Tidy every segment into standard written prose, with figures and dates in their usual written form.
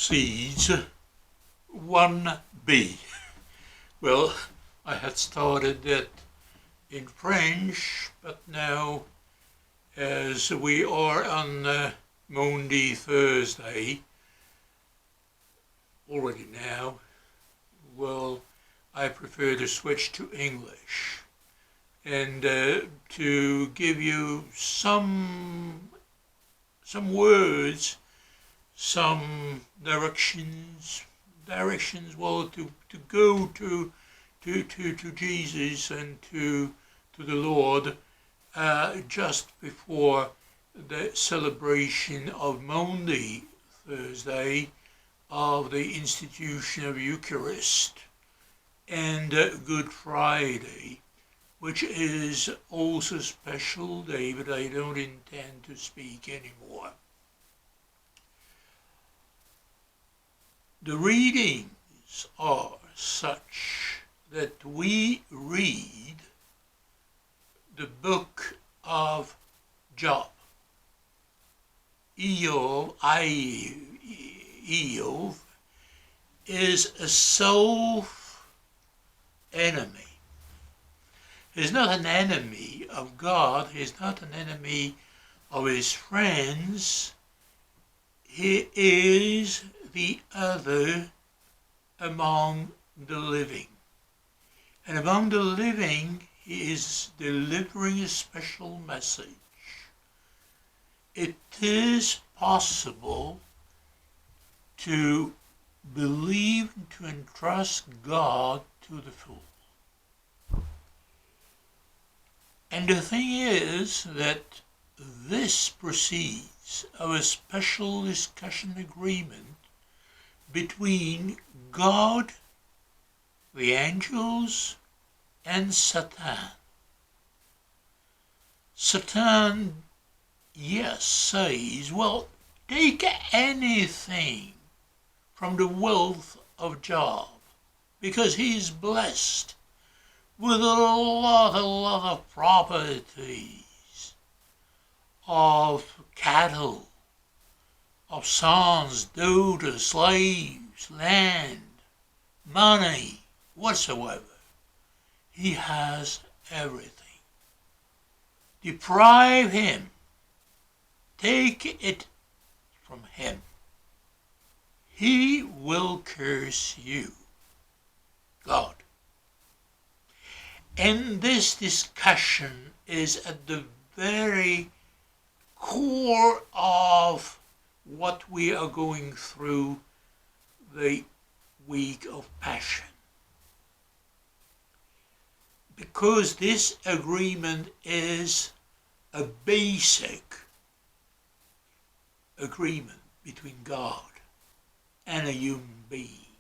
Seeds 1b. Well, I had started that in French, but now as we are on Maundy Thursday, already now, well, I prefer to switch to English and to give you some words, some directions, well, to go to Jesus and to the Lord just before the celebration of Maundy Thursday, of the institution of Eucharist, and Good Friday, which is also a special day, but I don't intend to speak anymore. The readings are such that we read the book of Job. Eov is a self-enemy. He's not an enemy of God. He's not an enemy of his friends. He is the other among the living. And among the living, he is delivering a special message. It is possible to believe and to entrust God to the full. And the thing is that this proceeds of a special discussion agreement between God, the angels, and Satan. Satan, yes, says, well, take anything from the wealth of Job, because he is blessed with a lot of properties, of cattle, of sons, daughters, slaves, land, money, whatsoever. He has everything. Deprive him. Take it from him. He will curse you. God. And this discussion is at the very core of what we are going through the week of Passion. Because this agreement is a basic agreement between God and a human being,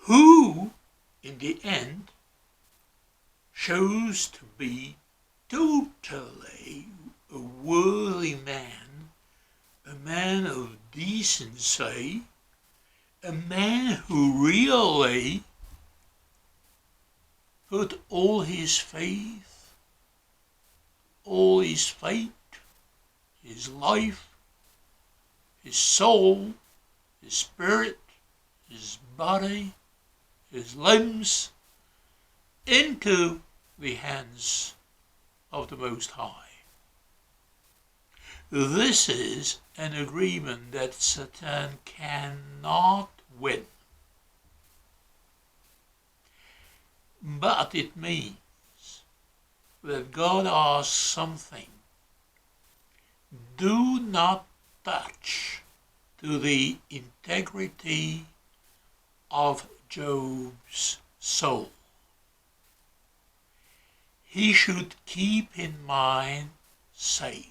who, in the end, shows to be totally a worthy man, a man of decency, a man who really put all his faith, all his fate, his life, his soul, his spirit, his body, his limbs, into the hands of the Most High. This is an agreement that Satan cannot win. But it means that God asks something. Do not touch to the integrity of Job's soul. He should keep his mind safe.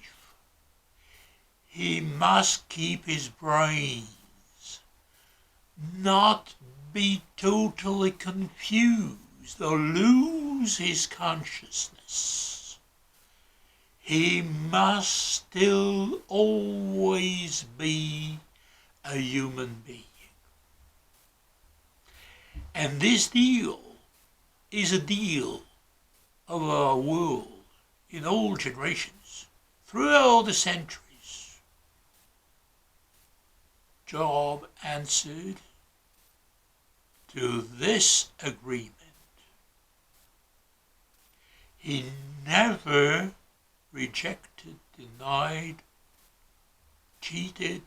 He must keep his brains, not be totally confused or lose his consciousness. He must still always be a human being. And this deal is a deal of our world in all generations, throughout the centuries. Job answered to this agreement. He never rejected, denied, cheated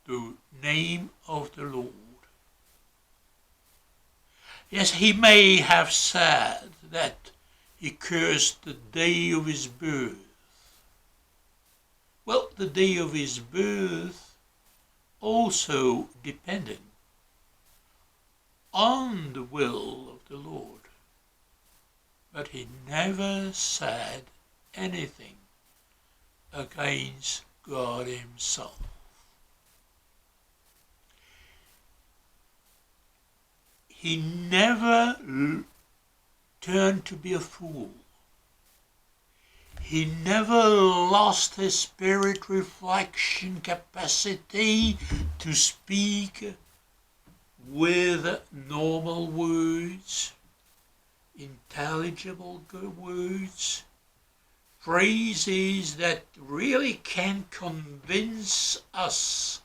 the name of the Lord. Yes, he may have said that he cursed the day of his birth. Well, the day of his birth also depended on the will of the Lord. But he never said anything against God himself. He never turned to be a fool. He never lost his spirit reflection capacity to speak with normal words, intelligible words, phrases that really can convince us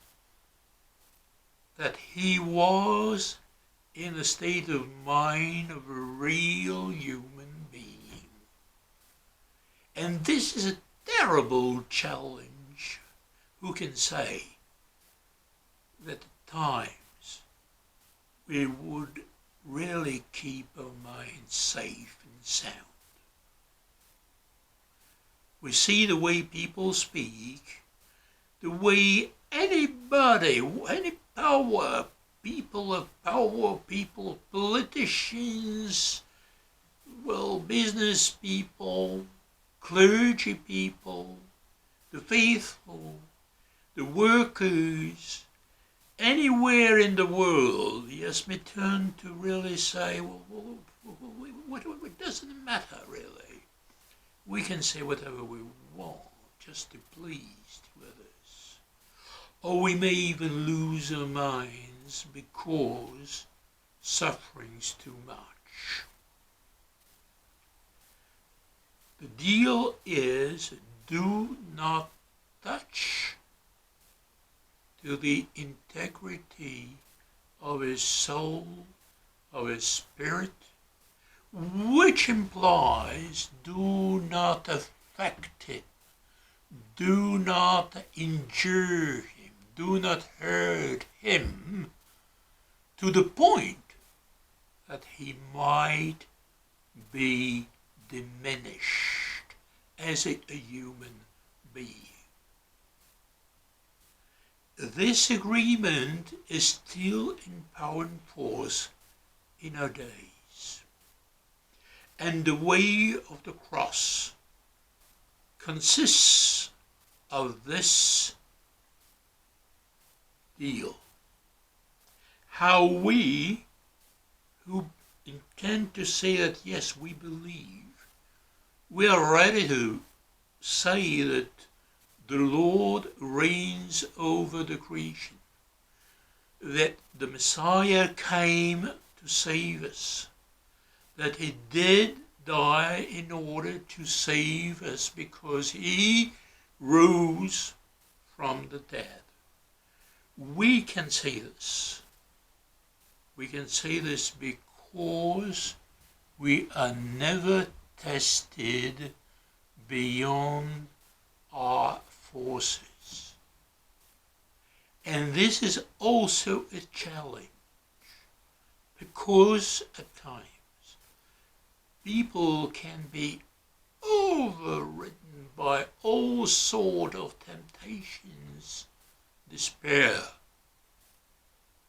that he was in a state of mind of a real human being. And this is a terrible challenge. Who can say that at times we would really keep our minds safe and sound? We see the way people speak, the way anybody, any power, people of power, people, politicians, well, business people, clergy people, the faithful, the workers, anywhere in the world, yes, may turn to really say, well, what doesn't matter really. We can say whatever we want just to please others. Or we may even lose our minds because suffering's too much. The deal is, do not touch to the integrity of his soul, of his spirit, which implies do not affect him, do not injure him, do not hurt him to the point that he might be diminished as a human being. This agreement is still in power and force in our days. And the way of the cross consists of this deal. How we, who intend to say that yes, we believe, we are ready to say that the Lord reigns over the creation, that the Messiah came to save us, that he did die in order to save us because he rose from the dead. We can say this. We can say this because we are never tested beyond our forces. And this is also a challenge because at times people can be overridden by all sorts of temptations, despair,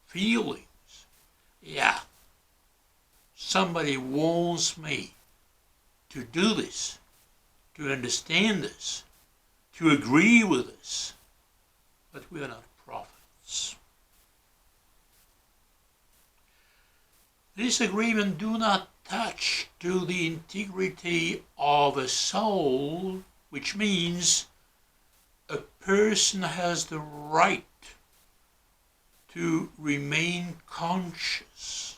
feelings. Yeah, somebody wants me to do this, to understand this, to agree with this, but we are not prophets. This agreement do not touch to the integrity of a soul, which means a person has the right to remain conscious,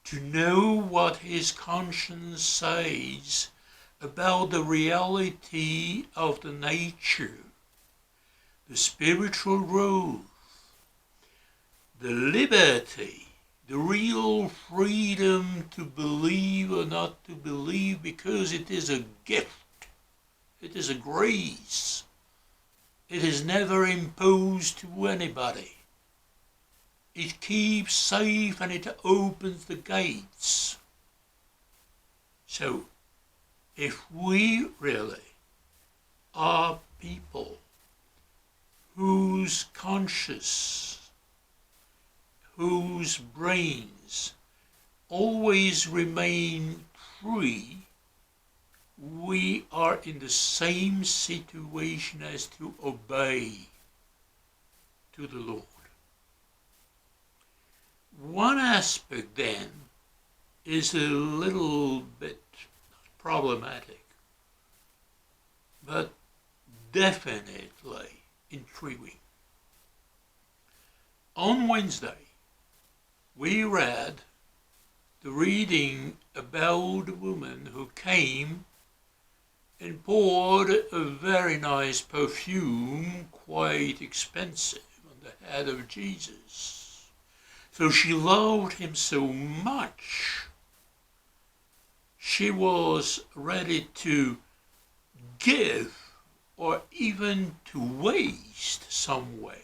to know what his conscience says about the reality of the nature, the spiritual growth, the liberty, the real freedom to believe or not to believe, because it is a gift, it is a grace. It is never imposed to anybody. It keeps safe and it opens the gates. So, if we really are people whose conscience, whose brains always remain free, we are in the same situation as to obey to the Lord. One aspect then is a little bit problematic, but definitely intriguing. On Wednesday, we read the reading about a woman who came and poured a very nice perfume, quite expensive, on the head of Jesus. So she loved him so much, she was ready to give or even to waste somewhere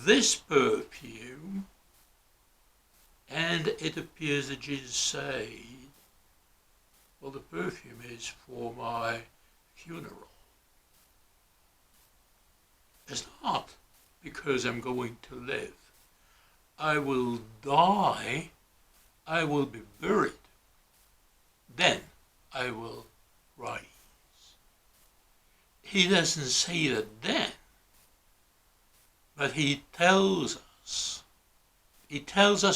this perfume, and it appears that Jesus said, well, the perfume is for my funeral. It's not because I'm going to live. I will die, I will be buried, then I will rise. He doesn't say that then, but he tells us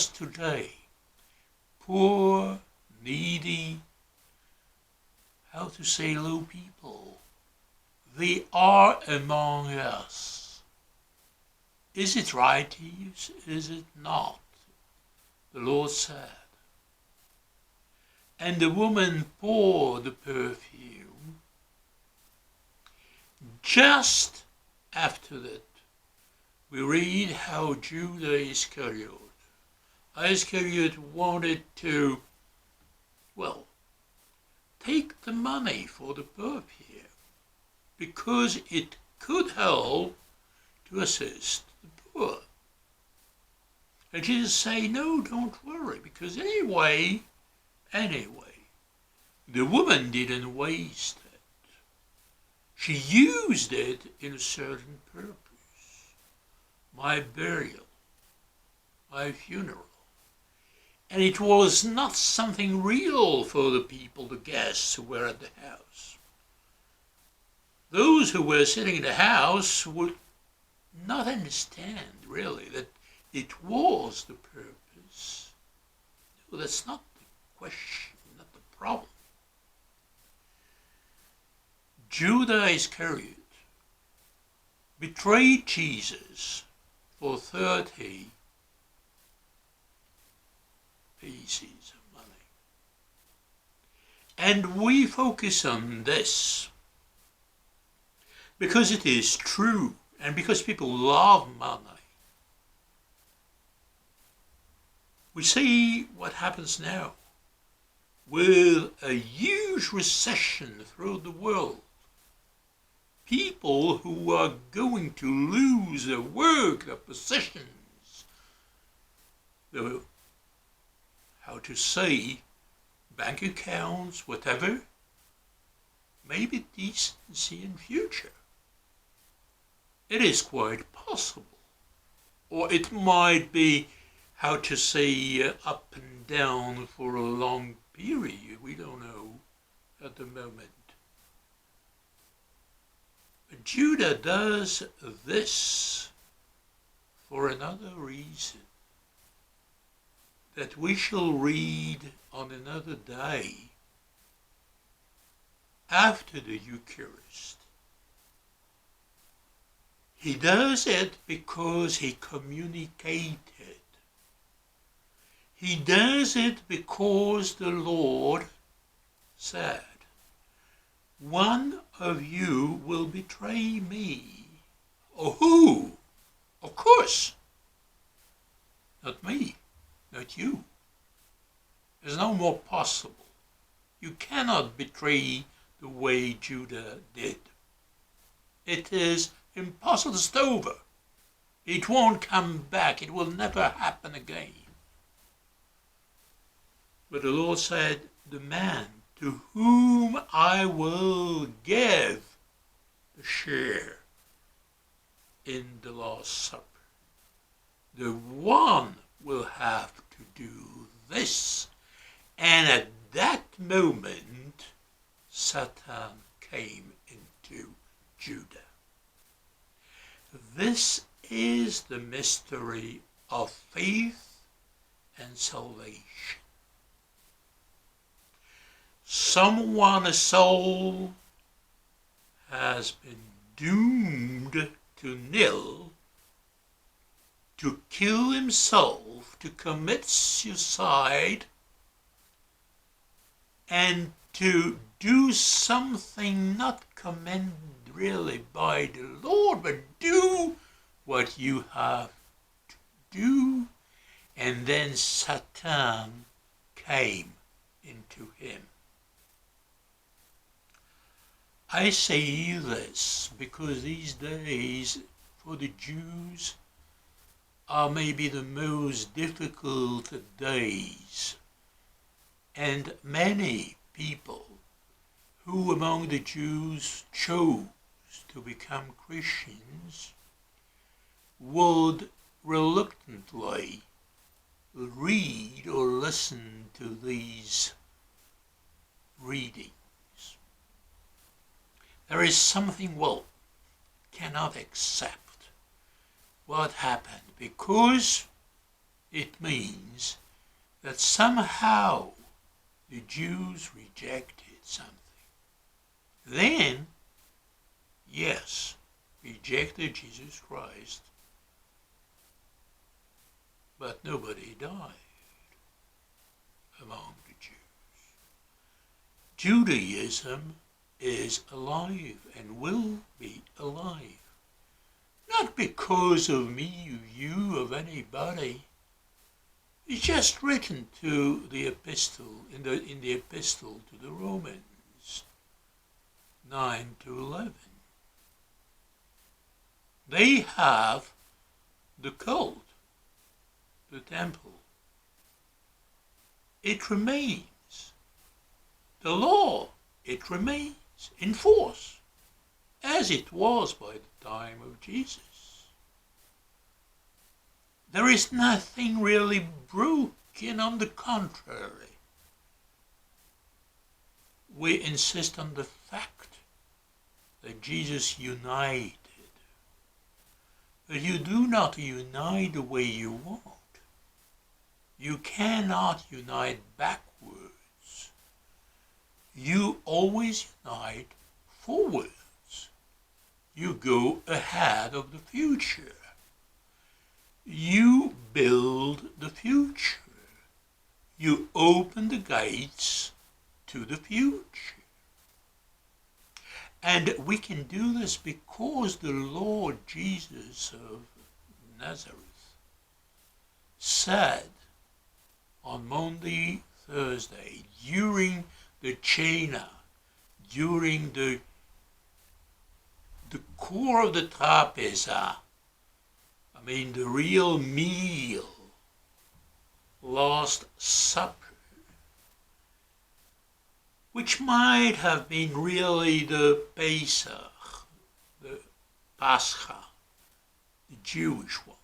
today, poor, needy, how to say low people, they are among us. Is it right to use? Is it not? The Lord said. And the woman poured the perfume. Just after that, we read how Judas Iscariot wanted to, take the money for the perfume because it could help to assist the poor. And Jesus say, no, don't worry, because anyway, the woman didn't waste it. She used it in a certain purpose. My burial, my funeral. And it was not something real for the people, the guests who were at the house. Those who were sitting in the house would not understand, really, that it was the purpose. No, that's not the question, not the problem. Judas Iscariot betrayed Jesus for 30 pieces of money. And we focus on this because it is true and because people love money. We see what happens now with a huge recession throughout the world. People who are going to lose their work, their possessions, their, bank accounts, whatever, maybe decency in future. It is quite possible. Or it might be, up and down for a long period. We don't know at the moment. But Judah does this for another reason that we shall read on another day after the Eucharist. He does it because he communicated. He does it because the Lord said, one of you will betray me. Or who? Of course, not me, not you. It's no more possible. You cannot betray the way Judah did. It is impossible. It's over. It won't come back. It will never happen again. But the Lord said, the man to whom I will give the share in the Last Supper, the one will have to do this. And at that moment, Satan came into Judah. This is the mystery of faith and salvation. A soul, has been doomed to nil, to kill himself, to commit suicide, and to do something not commended really by the Lord, but do what you have to do. And then Satan came into him. I say this because these days for the Jews are maybe the most difficult days, and many people who among the Jews chose to become Christians would reluctantly read or listen to these readings. There is something, cannot accept what happened, because it means that somehow the Jews rejected something. Then, yes, rejected Jesus Christ, but nobody died among the Jews. Judaism is alive and will be alive. Not because of me, of you, of anybody. It's just written to the epistle, in the epistle to the Romans, 9 to 11. They have the cult, the temple. It remains. The law, it remains in force, as it was by the time of Jesus. There is nothing really broken, on the contrary. We insist on the fact that Jesus united. But you do not unite the way you want. You cannot unite backwards. You always unite forwards. You go ahead of the future. You build the future. You open the gates to the future. And we can do this because the Lord Jesus of Nazareth said on Maundy Thursday, during the Cena, during the core of the trapeza, the real meal, Last Supper, which might have been really the Pesach, the Pascha, the Jewish one.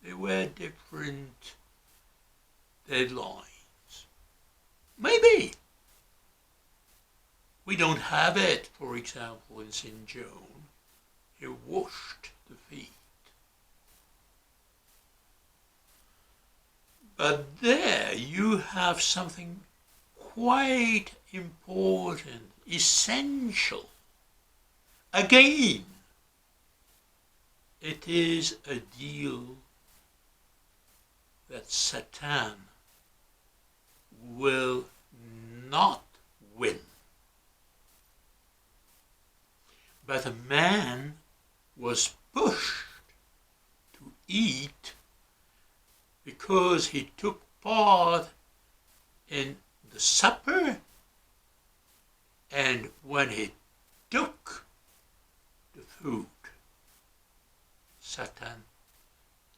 They were different deadlines. Maybe. We don't have it, for example, in St. John. He washed the feet. But there you have something quite important, essential. Again, it is a deal that Satan will not win. But a man was pushed to eat because he took part in the supper, and when he took the food, Satan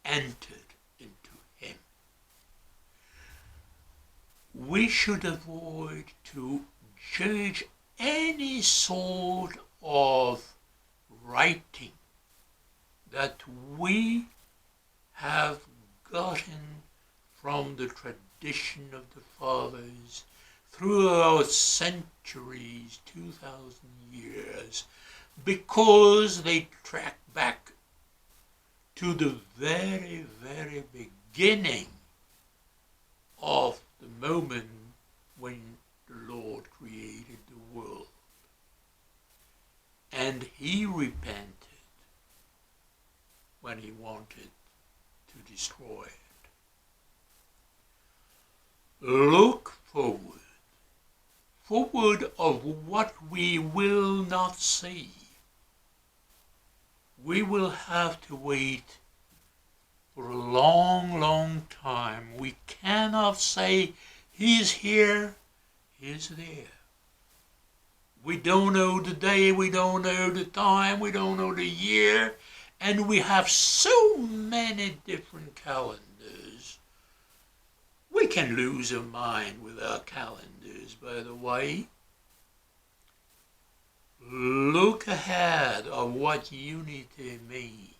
entered into him. We should avoid to judge any sort of writing that we have gotten from the tradition of the fathers throughout centuries, 2,000 years, because they track back to the very, very beginning of the moment when the Lord created the world. And he repented when he wanted to destroy it. Look forward of what we will not see. We will have to wait for a long, long time. We cannot say, he's here, he's there. We don't know the day, we don't know the time, we don't know the year, and we have so many different calendars. We can lose our mind with our calendars, by the way. Look ahead of what unity means.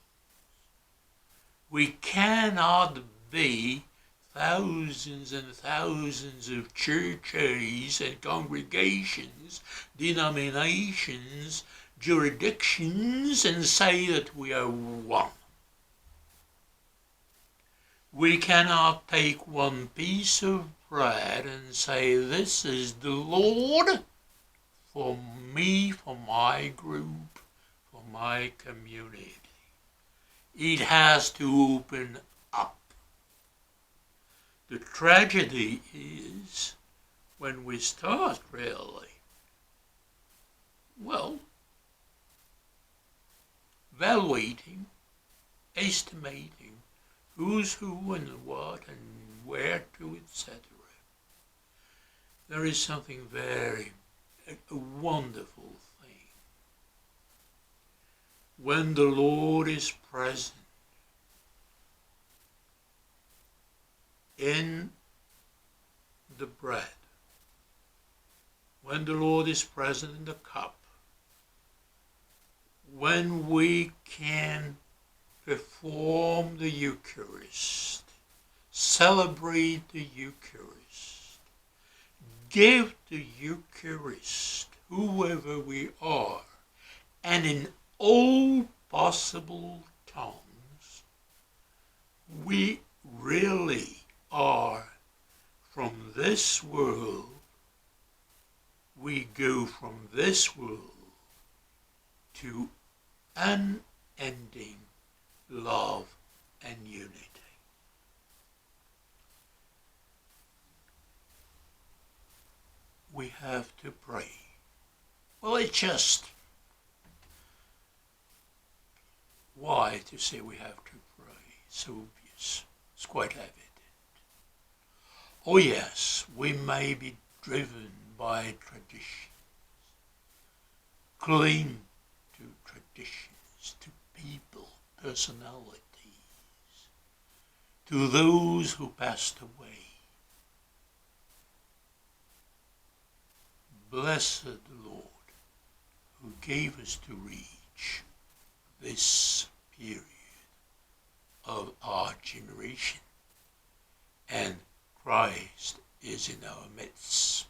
We cannot be thousands and thousands of churches and congregations, denominations, jurisdictions, and say that we are one. We cannot take one piece of bread and say, this is the Lord for me, for my group, for my community. It has to open up. The tragedy is when we start really, evaluating, estimating who's who and what and where to, etc. There is something a wonderful thing. When the Lord is present in the bread, when the Lord is present in the cup, when we can perform the Eucharist, celebrate the Eucharist, give the Eucharist, whoever we are, and in all possible tongues, we really are from this world. We go from this world to unending love and unity. We have to pray. Well, it's just why to say we have to pray. It's so obvious. It's quite evident. Oh yes, we may be driven by traditions. Cling to traditions, to people, personalities, to those who passed away. Blessed Lord, who gave us to reach this period of our generation, and Christ is in our midst.